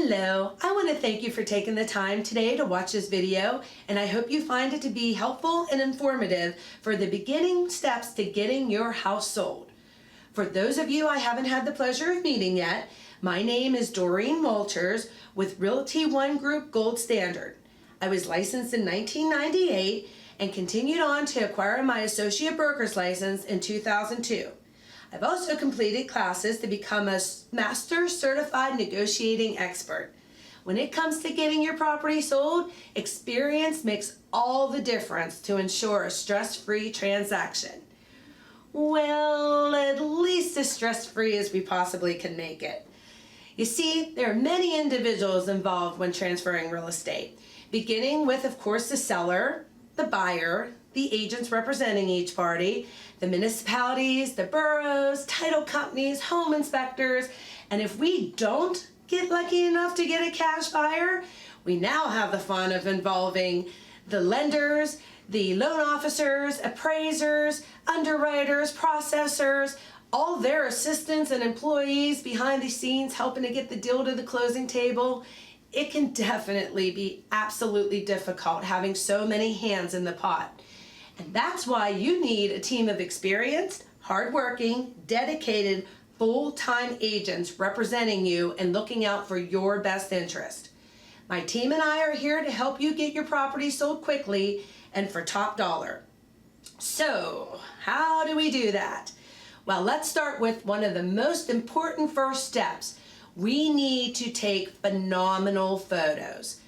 Hello, I want to thank you for taking the time today to watch this video, and I hope you find it to be helpful and informative for the beginning steps to getting your house sold. For those of you I haven't had the pleasure of meeting yet, my name is Doreen Walters with Realty One Group Gold Standard. I was licensed in 1998 and continued on to acquire my associate broker's license in 2002. I've also completed classes to become a master certified negotiating expert. When it comes to getting your property sold, experience makes all the difference to ensure a stress-free transaction. Well, at least as stress-free as we possibly can make it. You see, there are many individuals involved when transferring real estate, beginning with, of course, the seller, the buyer, the agents representing each party, the municipalities, the boroughs, title companies, home inspectors, and if we don't get lucky enough to get a cash buyer, we now have the fun of involving the lenders, the loan officers, appraisers, underwriters, processors, all their assistants and employees behind the scenes helping to get the deal to the closing table. It can definitely be absolutely difficult having so many hands in the pot. And that's why you need a team of experienced, hardworking, dedicated, full-time agents representing you and looking out for your best interest. My team and I are here to help you get your property sold quickly and for top dollar. So, how do we do that? Well, let's start with one of the most important first steps. We need to take phenomenal photos.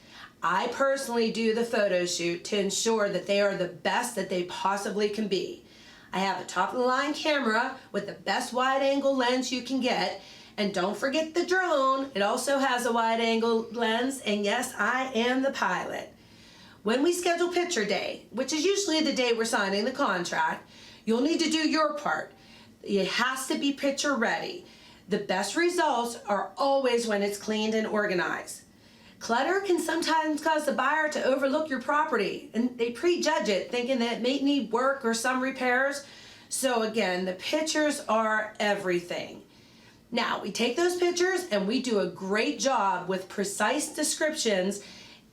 I personally do the photo shoot to ensure that they are the best that they possibly can be. I have a top-of-the-line camera with the best wide-angle lens you can get, and don't forget the drone. It also has a wide-angle lens, and yes, I am the pilot. When we schedule picture day, which is usually the day we're signing the contract, you'll need to do your part. It has to be picture ready. The best results are always when it's cleaned and organized. Clutter can sometimes cause the buyer to overlook your property, and they prejudge it, thinking that it may need work or some repairs. So again, the pictures are everything. Now, we take those pictures and we do a great job with precise descriptions.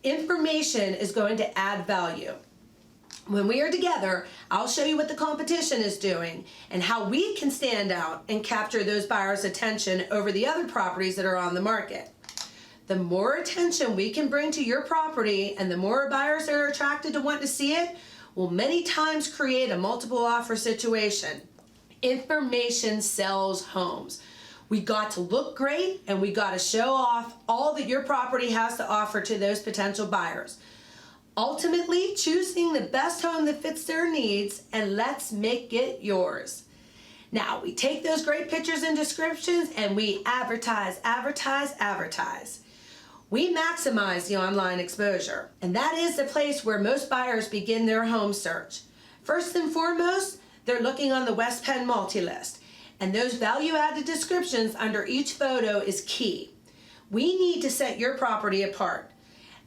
Information is going to add value. When we are together, I'll show you what the competition is doing and how we can stand out and capture those buyers' attention over the other properties that are on the market. The more attention we can bring to your property and the more buyers that are attracted to want to see it will many times create a multiple offer situation. Information sells homes. We got to look great and we got to show off all that your property has to offer to those potential buyers. Ultimately, choosing the best home that fits their needs, and let's make it yours. Now, we take those great pictures and descriptions and we advertise, advertise, advertise. We maximize the online exposure, and that is the place where most buyers begin their home search. First and foremost, they're looking on the West Penn multi-list, and those value-added descriptions under each photo is key. We need to set your property apart.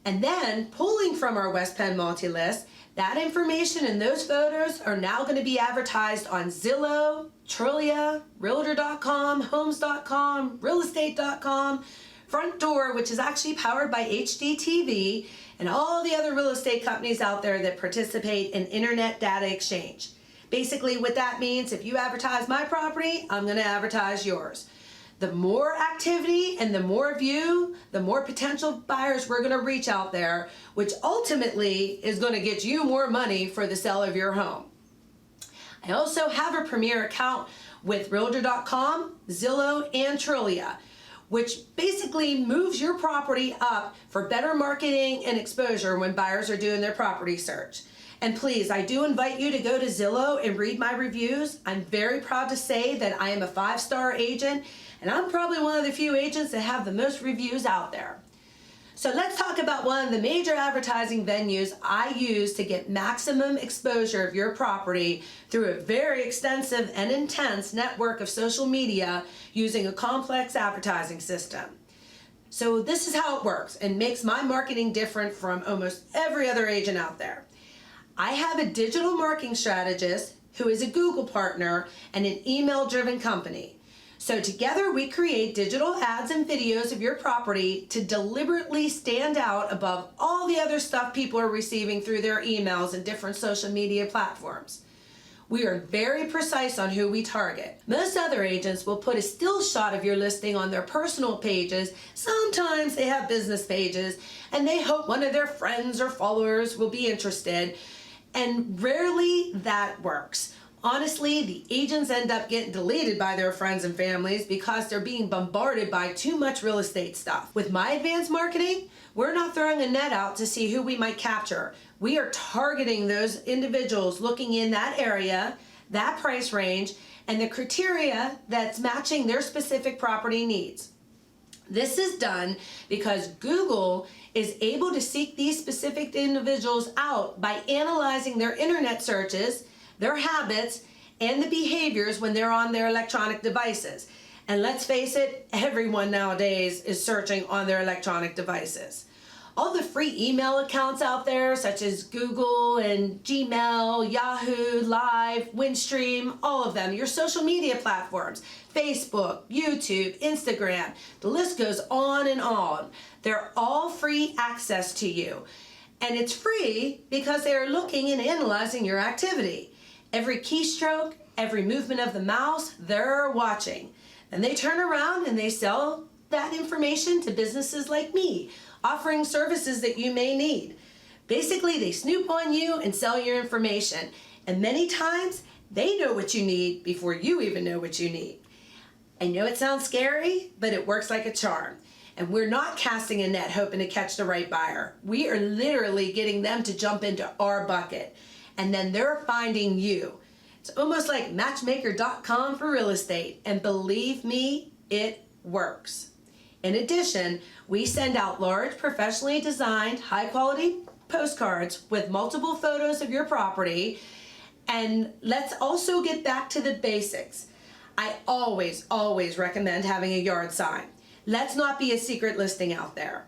And then, pulling from our West Penn multi-list, that information and those photos are now going to be advertised on Zillow, Trulia, Realtor.com, Homes.com, Realestate.com, Front Door, which is actually powered by HDTV, and all the other real estate companies out there that participate in internet data exchange. Basically, what that means, if you advertise my property, I'm going to advertise yours. The more activity and the more view, the more potential buyers we're going to reach out there, which ultimately is going to get you more money for the sale of your home. I also have a premier account with Realtor.com, Zillow, and Trulia, which basically moves your property up for better marketing and exposure when buyers are doing their property search. And please, I do invite you to go to Zillow and read my reviews. I'm very proud to say that I am a 5-star agent, and I'm probably one of the few agents that have the most reviews out there. So let's talk about one of the major advertising venues I use to get maximum exposure of your property through a very extensive and intense network of social media using a complex advertising system. So this is how it works and makes my marketing different from almost every other agent out there. I have a digital marketing strategist who is a Google partner and an email-driven company. So together we create digital ads and videos of your property to deliberately stand out above all the other stuff people are receiving through their emails and different social media platforms. We are very precise on who we target. Most other agents will put a still shot of your listing on their personal pages. Sometimes they have business pages and they hope one of their friends or followers will be interested, and rarely that works. Honestly, the agents end up getting deleted by their friends and families because they're being bombarded by too much real estate stuff. With my advanced marketing, we're not throwing a net out to see who we might capture. We are targeting those individuals looking in that area, that price range, and the criteria that's matching their specific property needs. This is done because Google is able to seek these specific individuals out by analyzing their internet searches, their habits, and the behaviors when they're on their electronic devices. And let's face it, everyone nowadays is searching on their electronic devices. All the free email accounts out there, such as Google and Gmail, Yahoo, Live, Windstream, all of them, your social media platforms, Facebook, YouTube, Instagram, the list goes on and on. They're all free access to you. And it's free because they are looking and analyzing your activity. Every keystroke, every movement of the mouse, they're watching. Then they turn around and they sell that information to businesses like me, offering services that you may need. Basically, they snoop on you and sell your information. And many times, they know what you need before you even know what you need. I know it sounds scary, but it works like a charm. And we're not casting a net hoping to catch the right buyer. We are literally getting them to jump into our bucket. And then they're finding you. It's almost like matchmaker.com for real estate. And believe me, it works. In addition, we send out large, professionally designed, high-quality postcards with multiple photos of your property. And let's also get back to the basics. I always recommend having a yard sign. Let's not be a secret listing out there.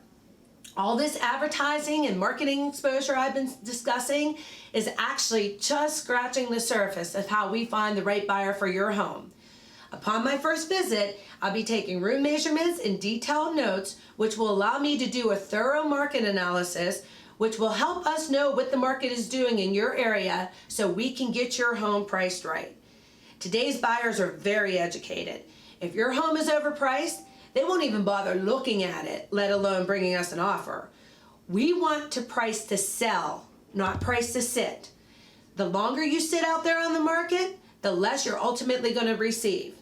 All this advertising and marketing exposure I've been discussing is actually just scratching the surface of how we find the right buyer for your home. Upon my first visit, I'll be taking room measurements and detailed notes, which will allow me to do a thorough market analysis, which will help us know what the market is doing in your area so we can get your home priced right. Today's buyers are very educated. If your home is overpriced, they won't even bother looking at it, let alone bringing us an offer. We want to price to sell, not price to sit. The longer you sit out there on the market, the less you're ultimately going to receive.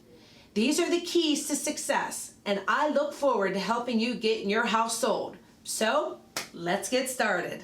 These are the keys to success, and I look forward to helping you get your house sold. So, let's get started.